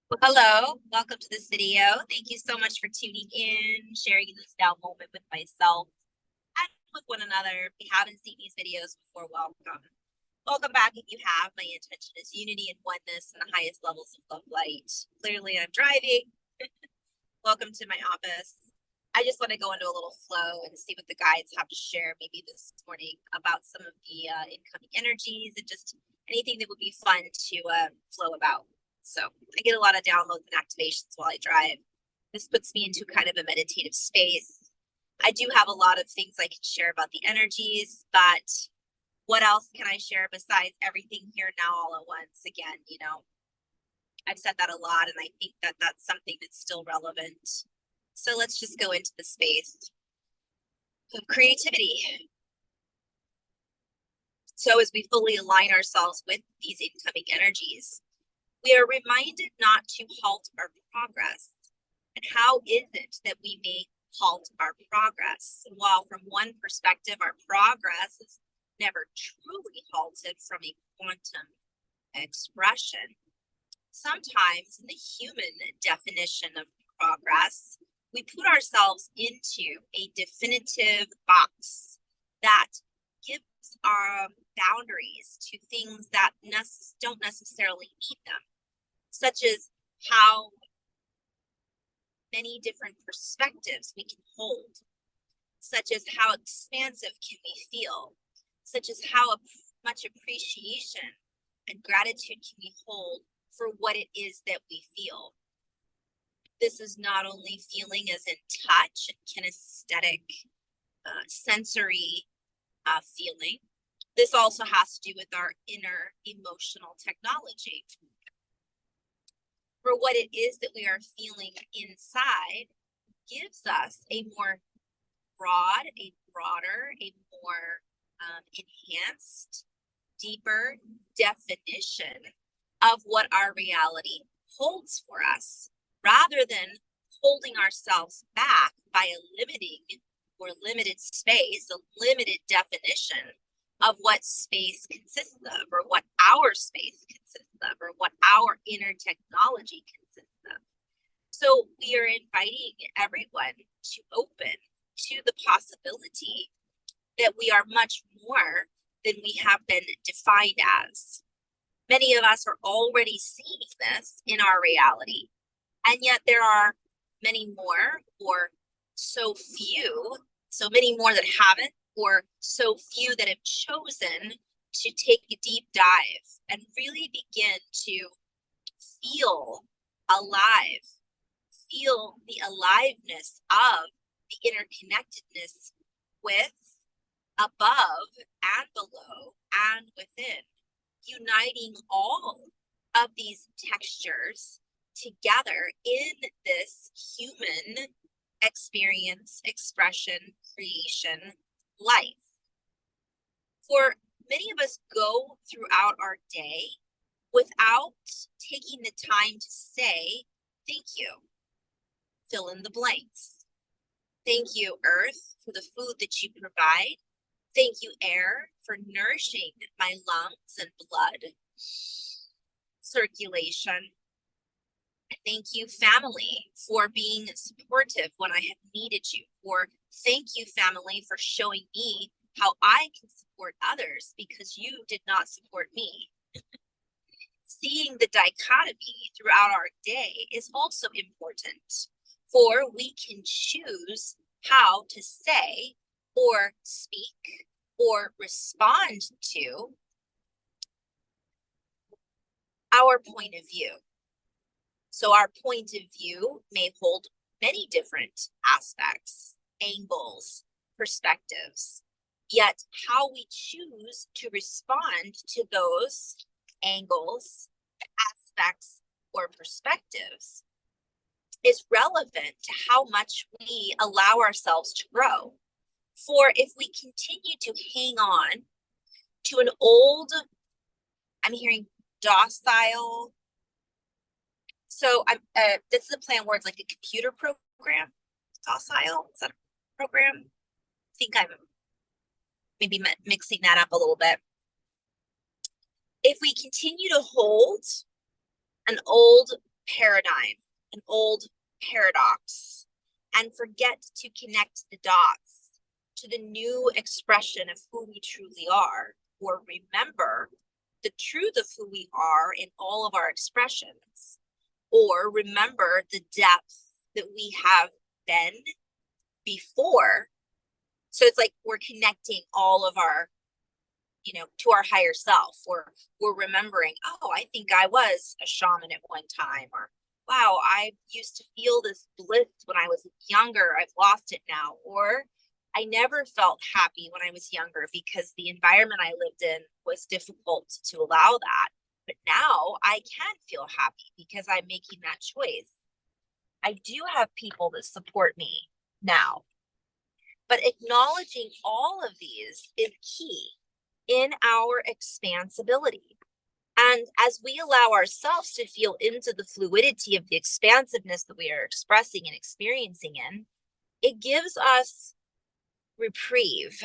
Well, hello, welcome to this video. Thank you so much for tuning in, sharing this now moment with myself and with one another. If you haven't seen these videos before, welcome. Welcome back if you have. My intention is unity and oneness in the highest levels of love light. Clearly, I'm driving. Welcome to my office. I just want to go into a little flow and see what the guides have to share maybe this morning about some of the incoming energies and just anything that would be fun to flow about. So I get a lot of downloads and activations while I drive. This puts me into kind of a meditative space. I do have a lot of things I can share about the energies, but what else can I share besides everything here now all at once? Again, I've said that a lot, and I think that that's something that's still relevant. So let's just go into the space of creativity. So as we fully align ourselves with these incoming energies, we are reminded not to halt our progress. And how is it that we may halt our progress? While from one perspective, our progress is never truly halted from a quantum expression. Sometimes in the human definition of progress, we put ourselves into a definitive box that gives our boundaries to things that don't necessarily need them, such as how many different perspectives we can hold, such as how expansive can we feel, such as how much appreciation and gratitude can we hold for what it is that we feel. This is not only feeling as in touch and kinesthetic, sensory feeling. This also has to do with our inner emotional technology. For what it is that we are feeling inside gives us a more broader, a more enhanced, deeper definition of what our reality holds for us, rather than holding ourselves back by a limiting or limited space, a limited definition of what space consists of, or what our space consists of, or what our inner technology consists of. So we are inviting everyone to open to the possibility that we are much more than we have been defined as. Many of us are already seeing this in our reality, and yet there are many more, or so many more that haven't, or so few that have chosen to take a deep dive and really begin to feel alive, feel the aliveness of the interconnectedness with, above, and below, and within, uniting all of these textures together in this human experience, expression, creation, life. For many of us go throughout our day without taking the time to say, thank you, fill in the blanks. Thank you, Earth, for the food that you provide. Thank you, air, for nourishing my lungs and blood circulation. Thank you, family, for being supportive when I have needed you. Or thank you, family, for showing me how I can support others because you did not support me. Seeing the dichotomy throughout our day is also important, for we can choose how to say or speak or respond to our point of view. So our point of view may hold many different aspects, angles, perspectives, yet how we choose to respond to those angles, aspects, or perspectives is relevant to how much we allow ourselves to grow. For if we continue to hang on to an old, I'm hearing docile. So this is a play on words, like a computer program. Docile, is that a program? I think I'm maybe mixing that up a little bit. If we continue to hold an old paradigm, an old paradox, and forget to connect the dots to the new expression of who we truly are, or remember the truth of who we are in all of our expressions, or remember the depth that we have been before. So it's like we're connecting all of our, to our higher self, or we're remembering, oh, I think I was a shaman at one time, or wow, I used to feel this bliss when I was younger. I've lost it now. Or I never felt happy when I was younger because the environment I lived in was difficult to allow that. But now I can feel happy because I'm making that choice. I do have people that support me now. But acknowledging all of these is key in our expansibility. And as we allow ourselves to feel into the fluidity of the expansiveness that we are expressing and experiencing in, it gives us reprieve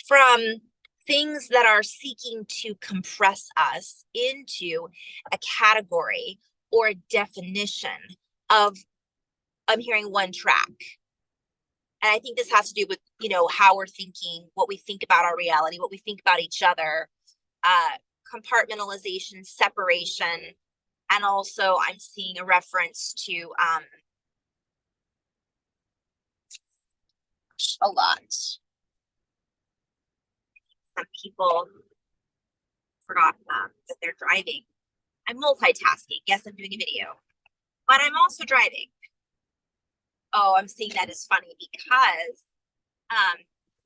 from things that are seeking to compress us into a category or a definition of, I'm hearing one track. And I think this has to do with, how we're thinking, what we think about our reality, what we think about each other, compartmentalization, separation. And also I'm seeing a reference to a lot. Some people forgot that they're driving. I'm multitasking. Yes, I'm doing a video, but I'm also driving. Oh, I'm seeing that as funny because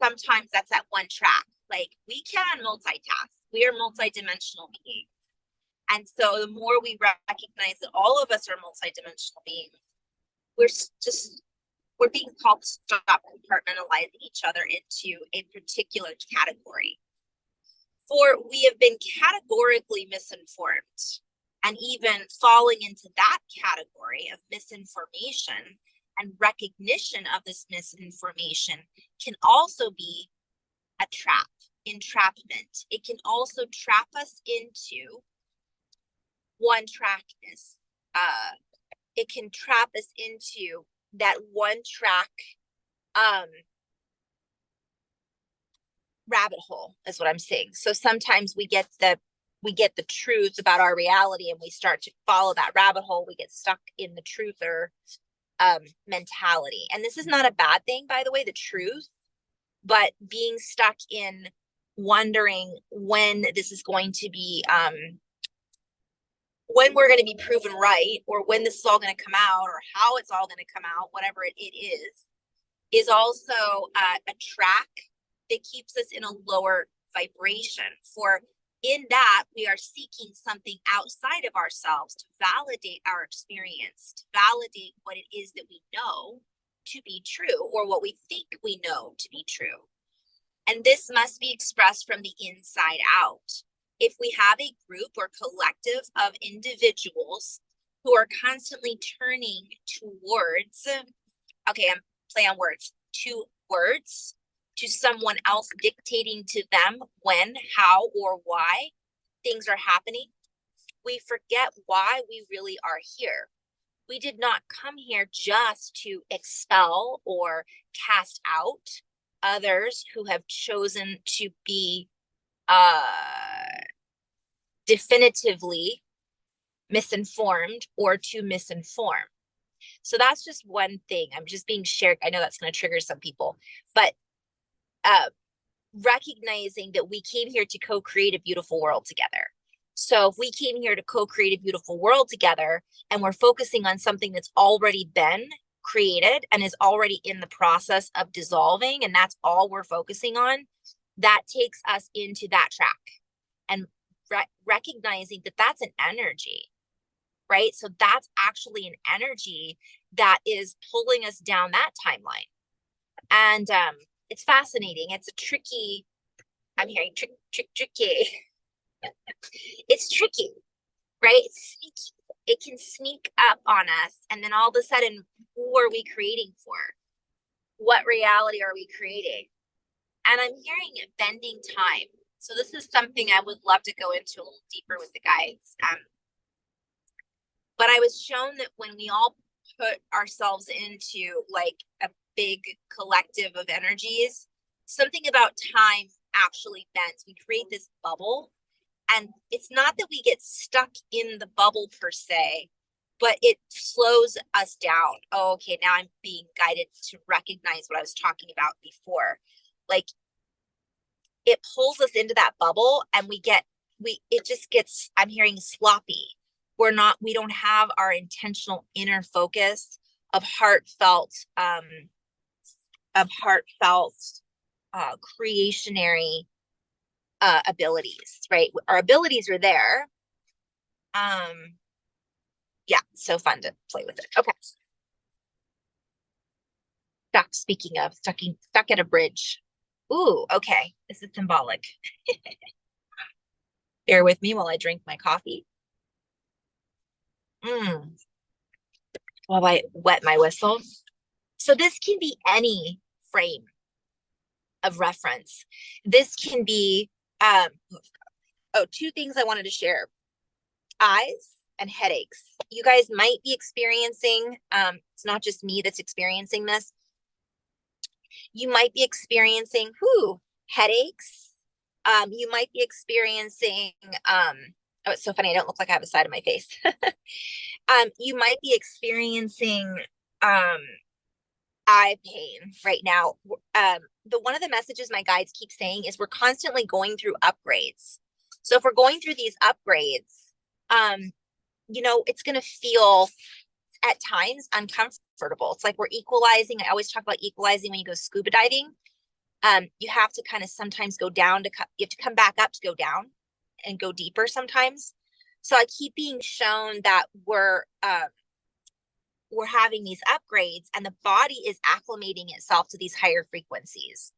sometimes that's that one track. Like, we can multitask. We are multidimensional beings. And so the more we recognize that all of us are multidimensional beings, we're being called to stop compartmentalizing each other into a particular category. For we have been categorically misinformed, and even falling into that category of misinformation and recognition of this misinformation can also be a trap, entrapment. It can also trap us into one trackness. It can trap us into that one track rabbit hole, is what I'm saying. So sometimes we get the truth about our reality and we start to follow that rabbit hole. We get stuck in the truther mentality. And this is not a bad thing, by the way, the truth, but being stuck in wondering when this is going to be, when we're going to be proven right, or when this is all going to come out, or how it's all going to come out, whatever it is also a track that keeps us in a lower vibration. For in that, we are seeking something outside of ourselves to validate our experience, to validate what it is that we know to be true, or what we think we know to be true. And this must be expressed from the inside out. If we have a group or collective of individuals who are constantly turning towards, okay, I'm playing on words, towards, to someone else dictating to them when, how, or why things are happening, we forget why we really are here. We did not come here just to expel or cast out others who have chosen to be definitively misinformed or to misinform. So that's just one thing. I'm just being shared. I know that's going to trigger some people, but recognizing that we came here to co-create a beautiful world together. So if we came here to co-create a beautiful world together and we're focusing on something that's already been created and is already in the process of dissolving, and that's all we're focusing on, that takes us into that track. And recognizing that that's an energy, right? So that's actually an energy that is pulling us down that timeline. And it's fascinating. It's a tricky, I'm hearing tricky. It's tricky, right? It's sneaky. It can sneak up on us. And then all of a sudden, who are we creating for? What reality are we creating? And I'm hearing bending time. So this is something I would love to go into a little deeper with the guides. But I was shown that when we all put ourselves into like a big collective of energies, something about time actually bends. We create this bubble, and it's not that we get stuck in the bubble per se, but it slows us down. Oh, okay, now I'm being guided to recognize what I was talking about before. Like, it pulls us into that bubble, and it just gets, I'm hearing, sloppy. We don't have our intentional inner focus of heartfelt creationary abilities, right? Our abilities are there. Yeah, so fun to play with it. Okay. Speaking of stuck at a bridge. Ooh, okay. This is symbolic. Bear with me while I drink my coffee. While I wet my whistle. So this can be any frame of reference. This can be, two things I wanted to share. Eyes and headaches. You guys might be experiencing, it's not just me that's experiencing this. You might be experiencing headaches. You might be experiencing, oh, it's so funny, I don't look like I have a side of my face. You might be experiencing eye pain right now. One of the messages my guides keep saying is we're constantly going through upgrades. So if we're going through these upgrades, it's going to feel at times uncomfortable. It's like we're equalizing. I always talk about equalizing when you go scuba diving. You have to kind of sometimes go down you have to come back up to go down and go deeper sometimes. So I keep being shown that we're having these upgrades, and the body is acclimating itself to these higher frequencies.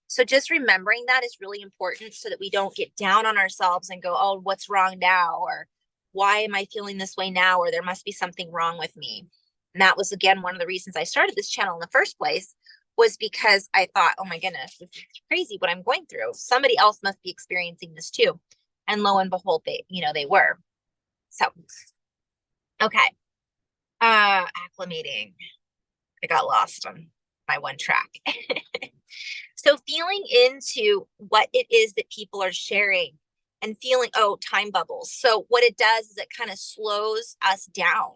So just remembering that is really important, so that we don't get down on ourselves and go, oh, what's wrong now? Or why am I feeling this way now? Or there must be something wrong with me. And that was, again, one of the reasons I started this channel in the first place, was because I thought, oh my goodness, this is crazy what I'm going through. Somebody else must be experiencing this too. And lo and behold, they were. So, okay. Acclimating. I got lost on my one track. So feeling into what it is that people are sharing and feeling, time bubbles. So what it does is it kind of slows us down.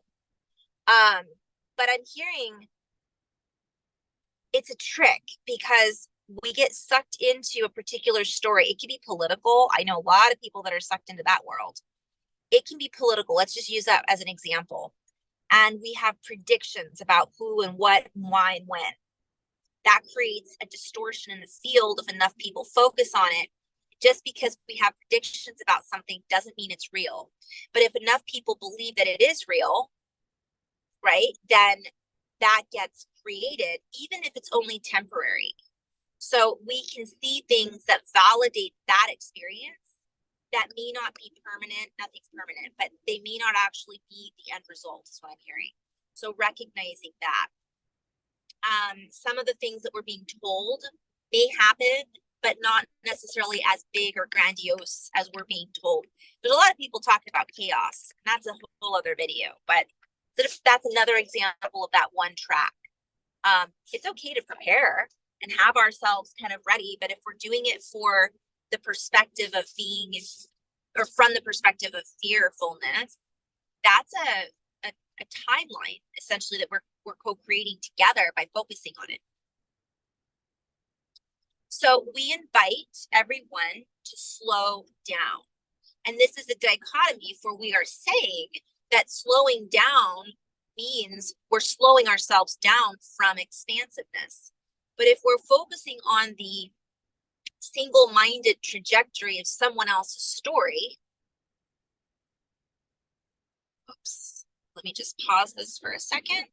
But I'm hearing it's a trick, because we get sucked into a particular story. It can be political. I know a lot of people that are sucked into that world. It can be political. Let's just use that as an example. And we have predictions about who and what and why and when. That creates a distortion in the field if enough people focus on it. Just because we have predictions about something doesn't mean it's real. But if enough people believe that it is real, right, then that gets created, even if it's only temporary. So we can see things that validate that experience that may not be permanent. Nothing's permanent, but they may not actually be the end result, is what I'm hearing. So recognizing that. Some of the things that we're being told may happen, but not necessarily as big or grandiose as we're being told. There's a lot of people talking about chaos, and that's a whole other video, but that's another example of that one track. It's okay to prepare and have ourselves kind of ready, but if we're doing it for the perspective of being, or from the perspective of fearfulness, that's a timeline essentially that we're co-creating together by focusing on it. So we invite everyone to slow down. And this is a dichotomy, for we are saying that slowing down means we're slowing ourselves down from expansiveness. But if we're focusing on the single-minded trajectory of someone else's story, oops, let me just pause this for a second.